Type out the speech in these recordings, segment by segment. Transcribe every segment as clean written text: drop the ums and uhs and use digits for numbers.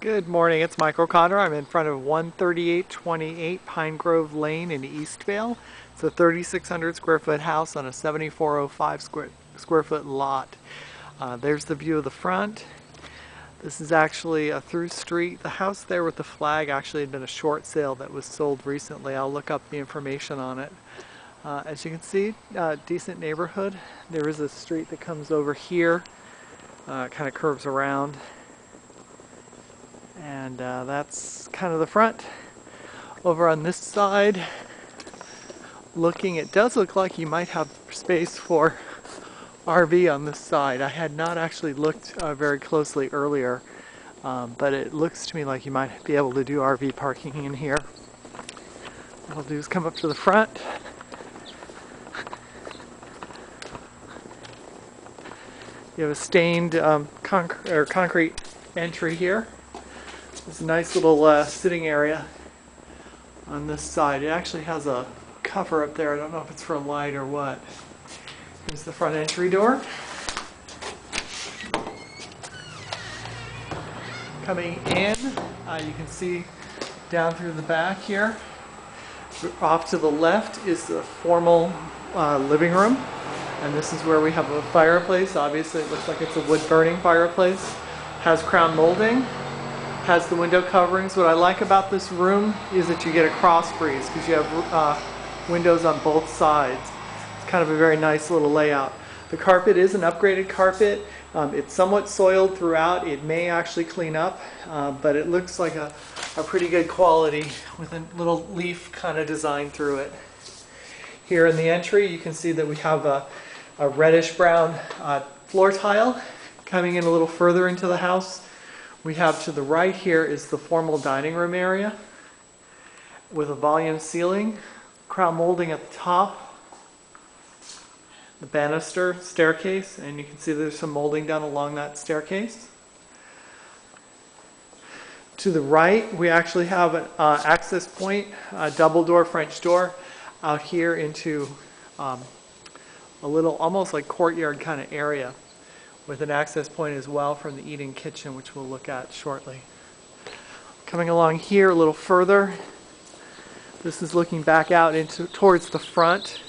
Good morning, it's Michael Conner. I'm in front of 13828 Pine Grove Lane in Eastvale. It's a 3,600 square foot house on a 7,405 square foot lot. There's the view of the front. This is actually a through street. The house there with the flag actually had been a short sale that was sold recently. I'll look up the information on it. As you can see, decent neighborhood. There is a street that comes over here, kind of curves around. And that's kind of the front. Over on this side, it does look like you might have space for RV on this side. I had not actually looked very closely earlier, but it looks to me like you might be able to do RV parking in here. What I'll do is come up to the front. You have a stained concrete entry here. There's a nice little sitting area on this side. It actually has a cover up there. I don't know if it's for a light or what. Here's the front entry door. Coming in, you can see down through the back here. Off to the left is the formal living room. And this is where we have a fireplace. Obviously it looks like it's a wood burning fireplace. Has crown molding. Has the window coverings. What I like about this room is that you get a cross breeze because you have windows on both sides. It's kind of a very nice little layout. The carpet is an upgraded carpet. It's somewhat soiled throughout. It may actually clean up, but it looks like a pretty good quality with a little leaf kind of design through it. Here in the entry you can see that we have a reddish brown floor tile. Coming in a little further into the house, we have to the right here is the formal dining room area with a volume ceiling, crown molding at the top, the banister staircase, and you can see there's some molding done along that staircase. To the right we actually have an access point, a double door French door out here into a little almost like courtyard kind of area, with an access point as well from the eat-in kitchen, which we'll look at shortly. Coming along here a little further, this is looking back out towards the front,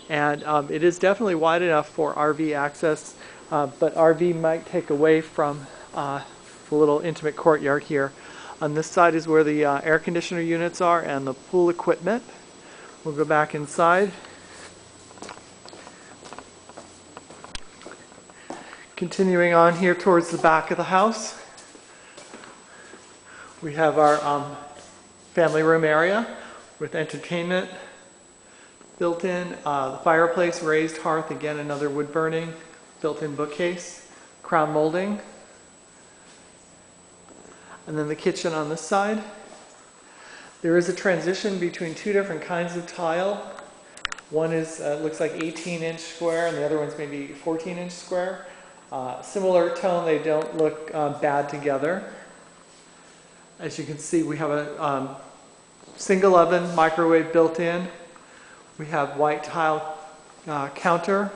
and it is definitely wide enough for RV access, but RV might take away from the little intimate courtyard here. On this side is where the air conditioner units are and the pool equipment. We'll go back inside. Continuing on here towards the back of the house, we have our family room area with entertainment built in, the fireplace, raised hearth, again another wood burning, built-in bookcase, crown molding, and then the kitchen on this side. There is a transition between two different kinds of tile. One is looks like 18-inch square and the other one's maybe 14-inch square. Similar tone, they don't look bad together. As you can see, we have a single oven, microwave built in. We have white tile counter.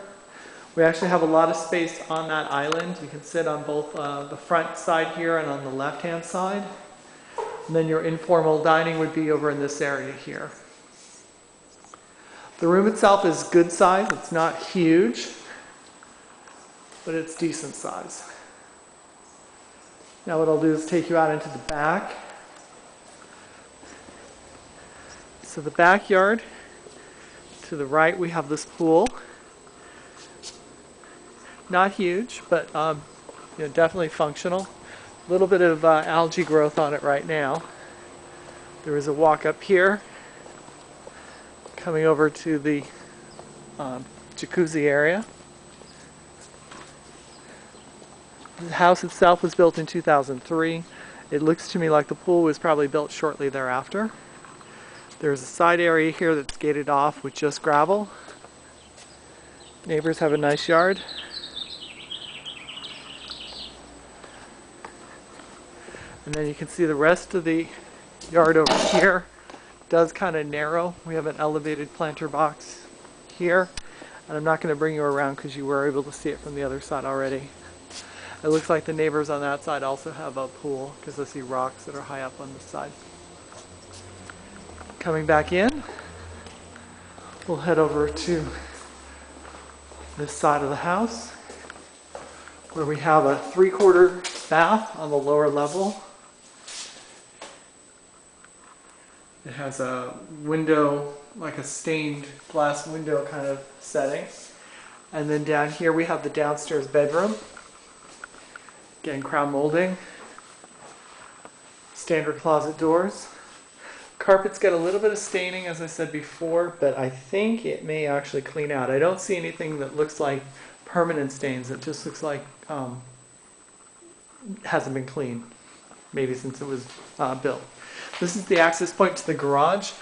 We actually have a lot of space on that island. You can sit on both the front side here and on the left-hand side. And then your informal dining would be over in this area here. The room itself is good size. It's not huge, but it's decent size. Now what I'll do is take you out into the back. So the backyard, to the right we have this pool. Not huge, but definitely functional. A little bit of algae growth on it right now. There is a walk up here, coming over to the jacuzzi area. The house itself was built in 2003. It looks to me like the pool was probably built shortly thereafter. There's a side area here that's gated off with just gravel. Neighbors have a nice yard. And then you can see the rest of the yard over here does kind of narrow. We have an elevated planter box here. And I'm not going to bring you around because you were able to see it from the other side already. It looks like the neighbors on that side also have a pool because I see rocks that are high up on this side. Coming back in, we'll head over to this side of the house where we have a 3/4 bath on the lower level. It has a window, like a stained glass window kind of setting. And then down here we have the downstairs bedroom. Again, crown molding. Standard closet doors. Carpets get a little bit of staining, as I said before, but I think it may actually clean out. I don't see anything that looks like permanent stains. It just looks like hasn't been cleaned, maybe since it was built. This is the access point to the garage.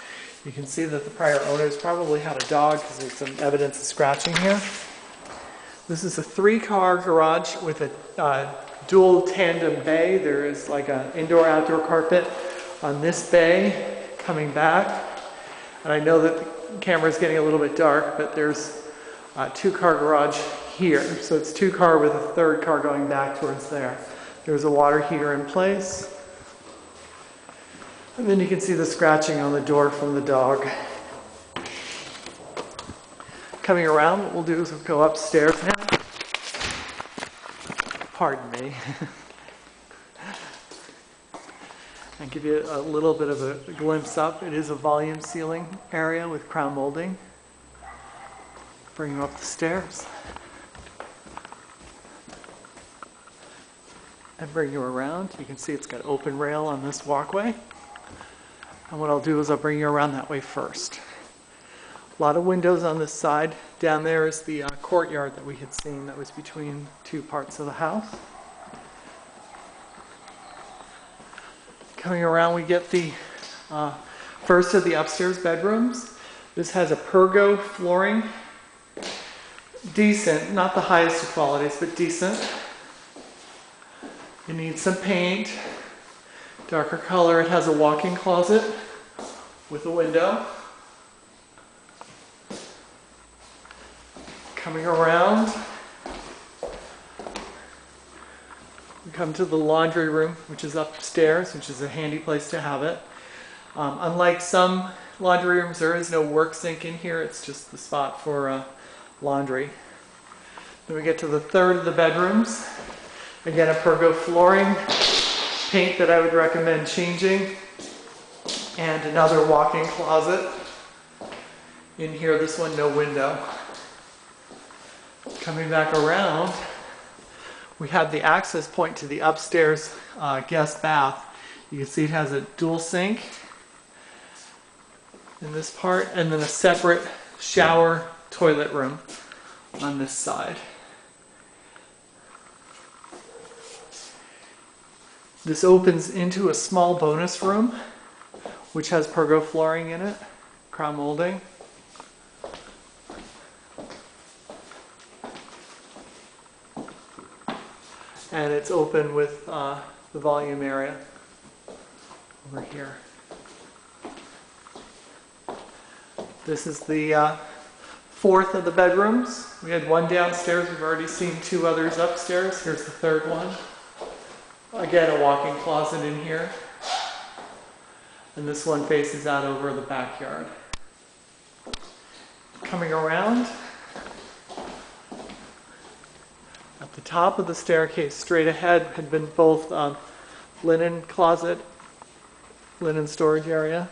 You can see that the prior owners probably had a dog because there's some evidence of scratching here. This is a 3-car garage with a dual tandem bay. There is like an indoor-outdoor carpet on this bay coming back. And I know that the camera is getting a little bit dark, but there's a 2-car garage here. So it's 2-car with a 3rd car going back towards there. There's a water heater in place. And then you can see the scratching on the door from the dog. Coming around, what we'll do is we'll go upstairs now. Pardon me. And give you a little bit of a glimpse up. It is a volume ceiling area with crown molding. Bring you up the stairs. And bring you around. You can see it's got open rail on this walkway. And what I'll do is I'll bring you around that way first. A lot of windows on this side. Down there is the courtyard that we had seen that was between 2 parts of the house. Coming around, we get the first of the upstairs bedrooms. This has a pergo flooring. Decent, not the highest of qualities, but decent. You need some paint. Darker color. It has a walk-in closet with a window. Coming around, we come to the laundry room, which is upstairs, which is a handy place to have it. Unlike some laundry rooms, there is no work sink in here. It's just the spot for laundry. Then we get to the 3rd of the bedrooms. Again, a pergo flooring. Paint that I would recommend changing, and another walk-in closet. In here, this one, no window. Coming back around, we have the access point to the upstairs guest bath. You can see it has a dual sink in this part, and then a separate shower toilet room on this side. This opens into a small bonus room, which has pergo flooring in it, crown molding. And it's open with the volume area over here. This is the 4th of the bedrooms. We had 1 downstairs. We've already seen 2 others upstairs. Here's the 3rd one. Again, a walk-in closet in here. And this one faces out over the backyard. Coming around, at the top of the staircase, straight ahead, had been both linen closet, linen storage area,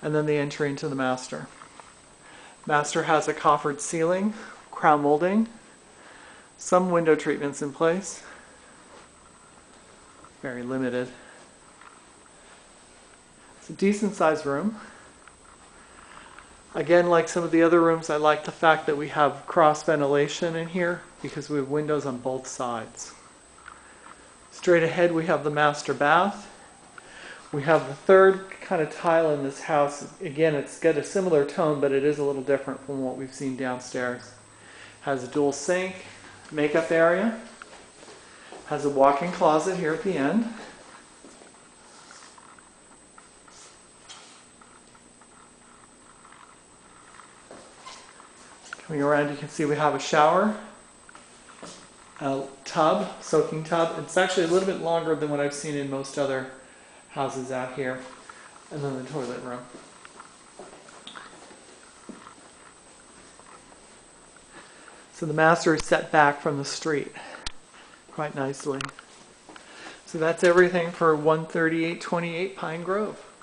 and then the entry into the master. Master has a coffered ceiling, crown molding, some window treatments in place. Very limited. It's a decent sized room. Again, like some of the other rooms, I like the fact that we have cross ventilation in here because we have windows on both sides. Straight ahead we have the master bath. We have the 3rd kind of tile in this house. Again, it's got a similar tone, but it is a little different from what we've seen downstairs. Has a dual sink, makeup area. Has a walk-in closet here at the end. Coming around, you can see we have a shower. tub, soaking tub. It's actually a little bit longer than what I've seen in most other houses out here. And then the toilet room. So the master is set back from the street quite nicely. So that's everything for 13828 Pine Grove.